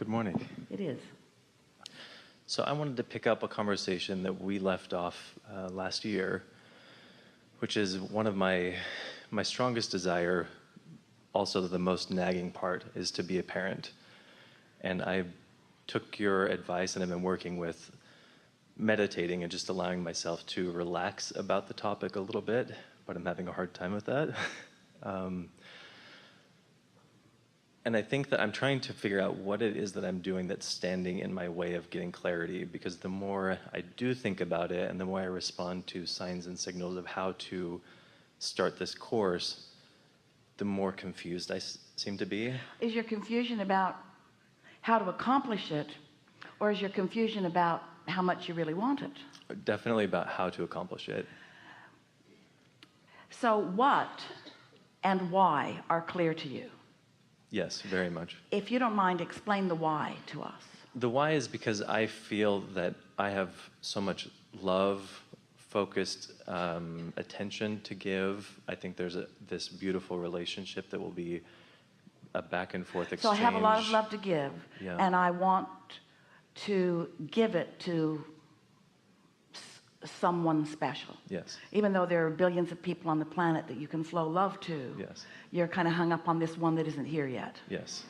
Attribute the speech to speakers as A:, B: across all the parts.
A: Good morning.
B: It is.
A: So I wanted to pick up a conversation that we left off last year, which is one of my strongest desire, also the most nagging part, is to be a parent. And I took your advice and I've been working with meditating and just allowing myself to relax about the topic a little bit, but I'm having a hard time with that. And I think that I'm trying to figure out what it is that I'm doing that's standing in my way of getting clarity, because the more I do think about it and the more I respond to signs and signals of how to start this course, the more confused I seem to be.
B: Is your confusion about how to accomplish it, or is your confusion about how much you really want it?
A: Definitely about how to accomplish it.
B: So what and why are clear to you?
A: Yes, very much.
B: If you don't mind, explain the why to us.
A: The why is because I feel that I have so much love, focused attention to give. I think there's this beautiful relationship that will be a back and forth exchange.
B: So I have a lot of love to give,
A: yeah.
B: And I want to give it to someone special.
A: Yes.
B: Even though there are billions of people on the planet that you can flow love to.
A: Yes.
B: You're kind of hung up on this one that isn't here yet.
A: Yes.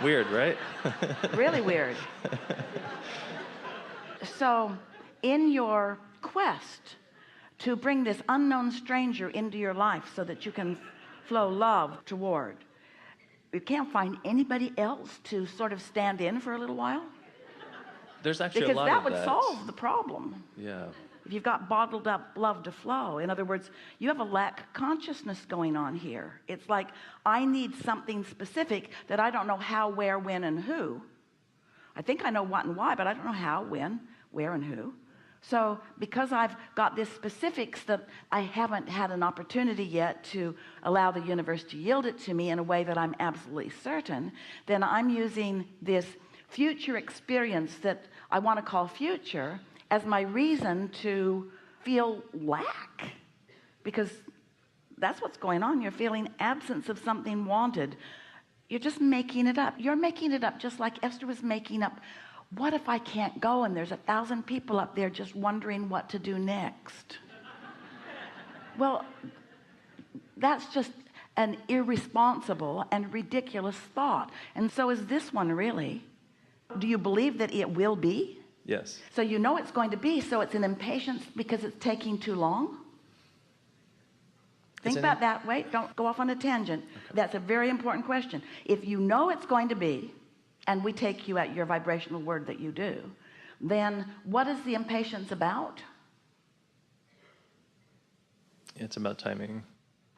A: Weird, right?
B: Really weird. So in your quest to bring this unknown stranger into your life so that you can flow love toward, you can't find anybody else to sort of stand in for a little while?
A: There's actually
B: because
A: a lot
B: that
A: of
B: would solve the problem.
A: Yeah.
B: If you've got bottled up love to flow, in other words, you have a lack consciousness going on here. It's like, I need something specific that I don't know how, where, when, and who. I think I know what and why, but I don't know how, when, where, and who. So because I've got this specifics that I haven't had an opportunity yet to allow the universe to yield it to me in a way that I'm absolutely certain, then I'm using this future experience that I want to call future as my reason to feel lack, because that's what's going on. You're feeling absence of something wanted. You're just making it up. You're making it up just like Esther was making up, what if I can't go and there's 1,000 people up there just wondering what to do next? Well, that's just an irresponsible and ridiculous thought. And so is this one, really. Do you believe that it will be?
A: Yes.
B: So you know it's going to be, so it's an impatience because it's taking too long? Think about that. Wait, don't go off on a tangent. Okay. That's a very important question. If you know it's going to be, and we take you at your vibrational word that you do, then what is the impatience about?
A: It's about timing.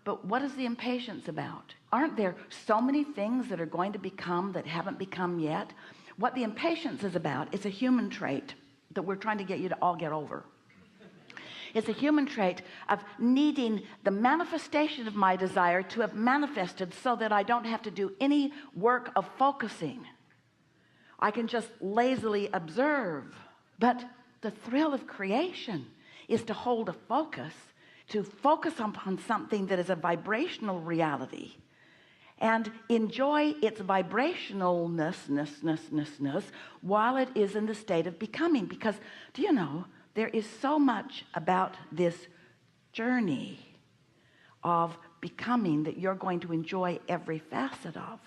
B: But what is the impatience about? Aren't there so many things that are going to become that haven't become yet? What the impatience is about is a human trait that we're trying to get you to all get over. It's a human trait of needing the manifestation of my desire to have manifested so that I don't have to do any work of focusing. I can just lazily observe. But the thrill of creation is to hold a focus, to focus upon something that is a vibrational reality and enjoy its vibrationalness while it is in the state of becoming. Because do you know, there is so much about this journey of becoming that you're going to enjoy every facet of,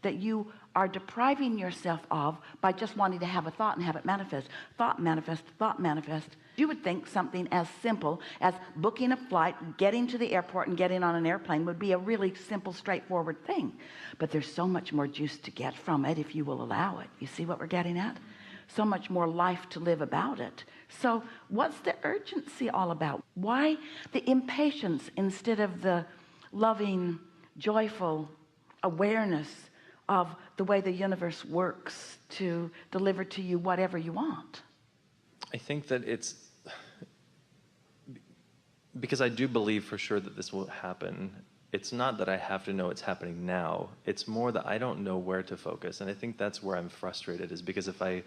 B: that you are depriving yourself of by just wanting to have a thought and have it manifest. Thought manifest, thought manifest. You would think something as simple as booking a flight, getting to the airport and getting on an airplane would be a really simple, straightforward thing. But there's so much more juice to get from it if you will allow it. You see what we're getting at? So much more life to live about it. So what's the urgency all about? Why the impatience instead of the loving, joyful awareness of the way the universe works to deliver to you whatever you want?
A: I think that it's because I do believe for sure that this will happen. It's not that I have to know it's happening now. It's more that I don't know where to focus. And I think that's where I'm frustrated, is because if I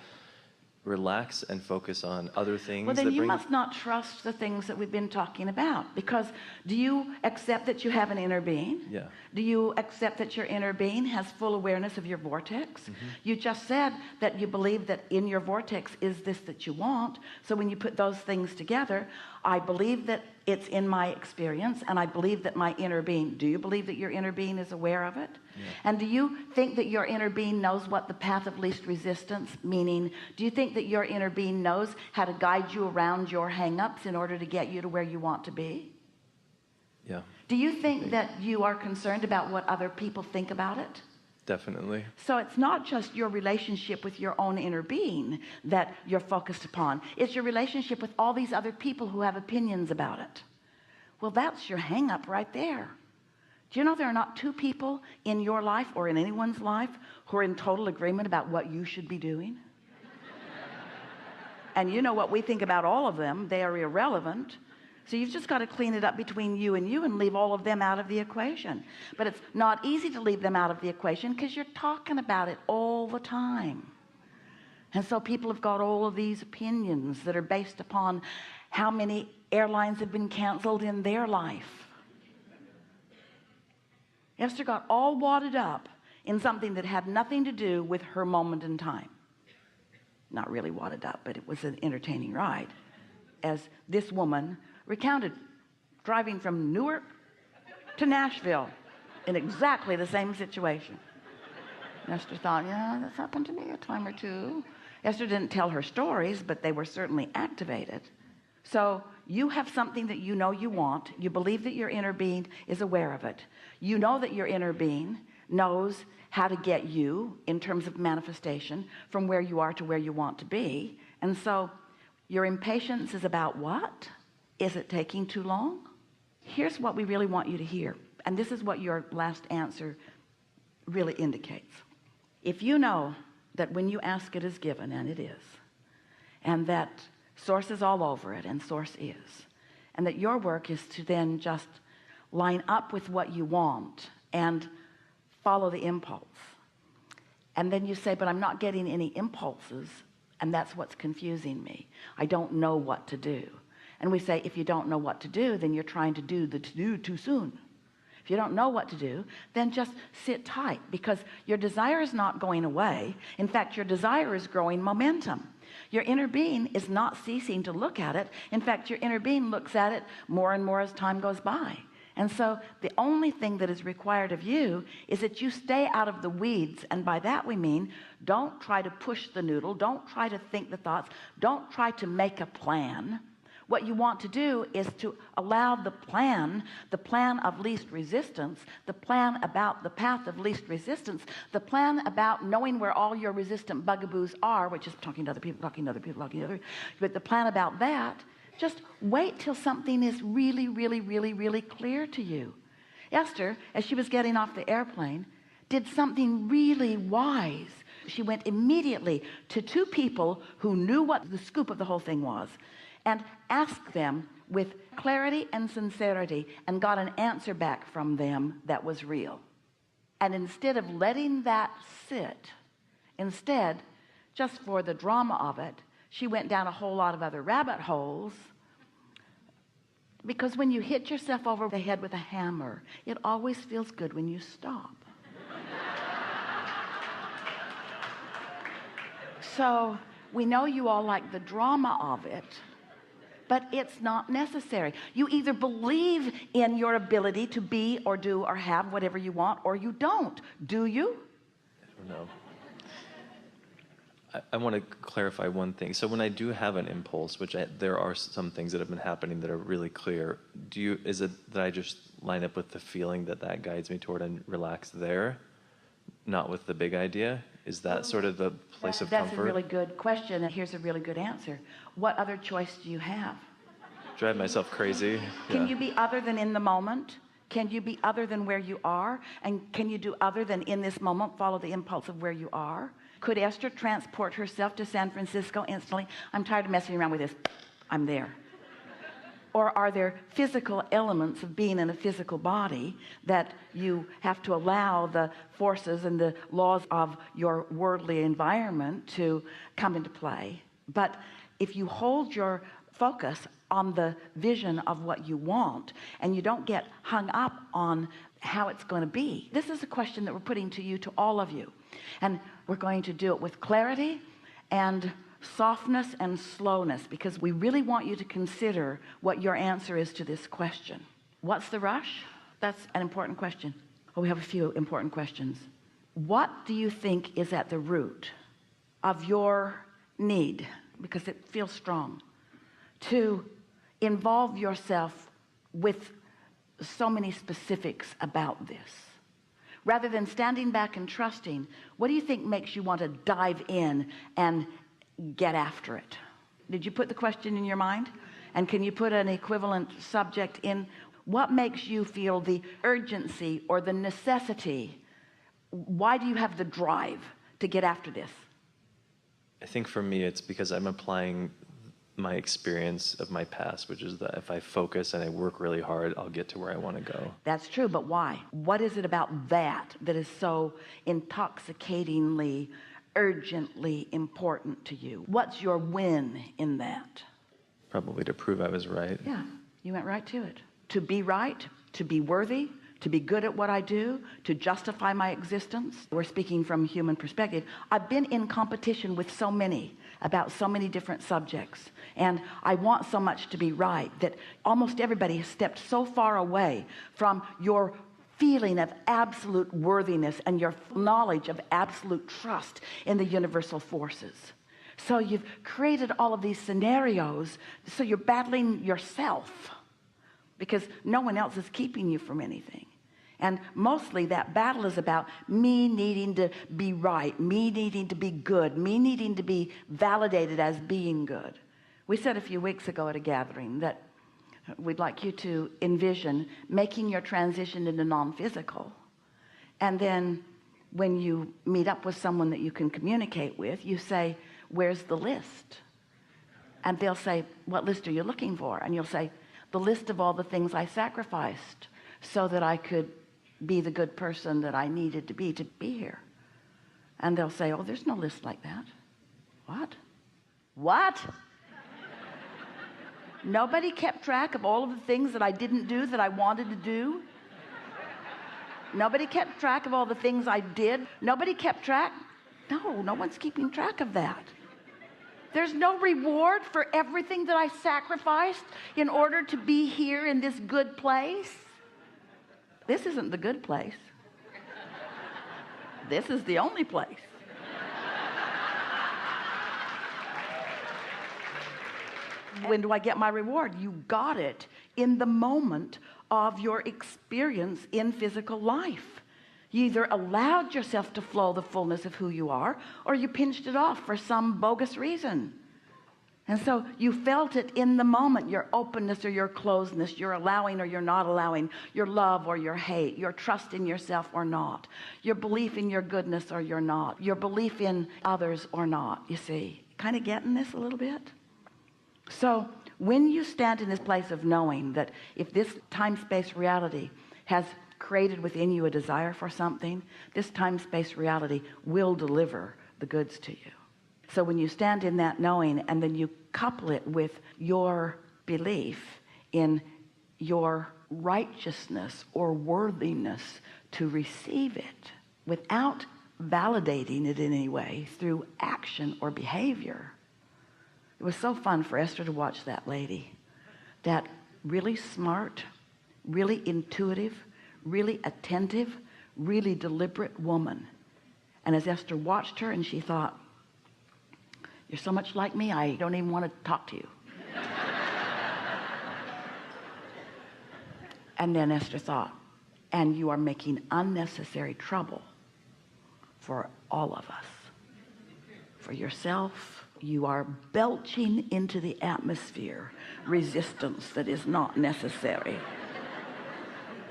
A: relax and focus on other things
B: Well, then
A: that
B: you
A: bring...
B: must not trust the things that we've been talking about, because do you accept that you have an inner being?
A: Yeah.
B: Do you accept that your inner being has full awareness of your vortex? You just said that you believe that in your vortex is this that you want. So when you put those things together, I believe that it's in my experience, and I believe that my inner being, do you believe that your inner being is aware of it? Yeah. And do you think that your inner being knows what the path of least resistance, meaning, do you think that your inner being knows how to guide you around your hang-ups in order to get you to where you want to be?
A: Yeah.
B: Do you think that you are concerned about what other people think about it?
A: Definitely.
B: So it's not just your relationship with your own inner being that you're focused upon. It's your relationship with all these other people who have opinions about it. Well, that's your hang-up right there. Do you know there are not two people in your life or in anyone's life who are in total agreement about what you should be doing? And you know what we think about all of them, they are irrelevant. So you've just got to clean it up between you and leave all of them out of the equation. But it's not easy to leave them out of the equation because you're talking about it all the time. And so people have got all of these opinions that are based upon how many airlines have been canceled in their life. Esther got all wadded up in something that had nothing to do with her moment in time. Not really wadded up, but it was an entertaining ride. As this woman recounted driving from Newark to Nashville in exactly the same situation. Esther thought, yeah, that's happened to me a time or two. Esther didn't tell her stories, but they were certainly activated. So you have something that you know you want. You believe that your inner being is aware of it. You know that your inner being knows how to get you in terms of manifestation from where you are to where you want to be. And so your impatience is about what? Is it taking too long? Here's what we really want you to hear. And this is what your last answer really indicates. If you know that when you ask it is given, and it is, and that source is all over it, and source is, and that your work is to then just line up with what you want and follow the impulse. And then you say, but I'm not getting any impulses, and that's what's confusing me. I don't know what to do. And we say, if you don't know what to do, then you're trying to do the to-do too soon. If you don't know what to do, then just sit tight, because your desire is not going away. In fact, your desire is growing momentum. Your inner being is not ceasing to look at it. In fact, your inner being looks at it more and more as time goes by. And so the only thing that is required of you is that you stay out of the weeds. And by that we mean, don't try to push the noodle. Don't try to think the thoughts. Don't try to make a plan. What you want to do is to allow the plan of least resistance, the plan about the path of least resistance, the plan about knowing where all your resistant bugaboos are, which is talking to other people, but the plan about that, just wait till something is really, really, really, really clear to you. Esther, as she was getting off the airplane, did something really wise. She went immediately to two people who knew what the scoop of the whole thing was, and asked them with clarity and sincerity, and got an answer back from them that was real. And instead of letting that sit, instead, just for the drama of it, she went down a whole lot of other rabbit holes, because when you hit yourself over the head with a hammer, it always feels good when you stop. So we know you all like the drama of it, but it's not necessary. You either believe in your ability to be or do or have whatever you want, or you don't. Do you?
A: I don't know. I want to clarify one thing. So when I do have an impulse, which there are some things that have been happening that are really clear, is it that I just line up with the feeling that guides me toward and relax there, not with the big idea? Is that sort of the place of comfort?
B: That's a really good question, and here's a really good answer. What other choice do you have?
A: Drive myself crazy.
B: Can you be other than in the moment? Can you be other than where you are? And can you do other than in this moment, follow the impulse of where you are? Could Esther transport herself to San Francisco instantly? I'm tired of messing around with this. I'm there. Or are there physical elements of being in a physical body that you have to allow the forces and the laws of your worldly environment to come into play? But if you hold your focus on the vision of what you want and you don't get hung up on how it's going to be, this is a question that we're putting to you, to all of you, and we're going to do it with clarity and softness and slowness, because we really want you to consider what your answer is to this question. What's the rush? That's an important question. Well, we have a few important questions. What do you think is at the root of your need, because it feels strong, to involve yourself with so many specifics about this? Rather than standing back and trusting, what do you think makes you want to dive in and get after it? Did you put the question in your mind? And can you put an equivalent subject in? What makes you feel the urgency or the necessity? Why do you have the drive to get after this?
A: I think for me, it's because I'm applying my experience of my past, which is that if I focus and I work really hard, I'll get to where I want to go.
B: That's true, but why? What is it about that that is so intoxicatingly, urgently important to you? What's your win in that?
A: Probably to prove I was right.
B: Yeah, you went right to it. To be right, to be worthy, to be good at what I do, to justify my existence. We're speaking from a human perspective. I've been in competition with so many about so many different subjects, and I want so much to be right that almost everybody has stepped so far away from your feeling of absolute worthiness and your knowledge of absolute trust in the universal forces. So you've created all of these scenarios, so you're battling yourself because no one else is keeping you from anything. And mostly that battle is about me needing to be right, me needing to be good, me needing to be validated as being good. We said a few weeks ago at a gathering that we'd like you to envision making your transition into non-physical. And then when you meet up with someone that you can communicate with, you say, where's the list? And they'll say, what list are you looking for? And you'll say, the list of all the things I sacrificed so that I could be the good person that I needed to be here. And they'll say, oh, there's no list like that. What? Nobody kept track of all of the things that I didn't do that I wanted to do? Nobody kept track of all the things I did? Nobody kept track? No one's keeping track of that. There's no reward for everything that I sacrificed in order to be here in this good place. This isn't the good place. This is the only place. When do I get my reward? You got it in the moment of your experience in physical life. You either allowed yourself to flow the fullness of who you are, or you pinched it off for some bogus reason. And so you felt it in the moment, your openness or your closedness, your allowing or your not allowing, your love or your hate, your trust in yourself or not, your belief in your goodness or you're not, your belief in others or not. You see, kind of getting this a little bit? So when you stand in this place of knowing that if this time-space reality has created within you a desire for something, this time-space reality will deliver the goods to you. So when you stand in that knowing and then you couple it with your belief in your righteousness or worthiness to receive it without validating it in any way through action or behavior. It was so fun for Esther to watch that lady, that really smart, really intuitive, really attentive, really deliberate woman. And as Esther watched her and she thought, you're so much like me, I don't even want to talk to you. And then Esther thought, and you are making unnecessary trouble for all of us. For yourself, you are belching into the atmosphere resistance that is not necessary.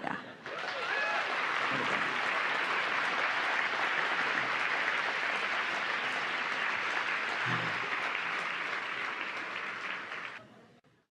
B: Yeah. There we go.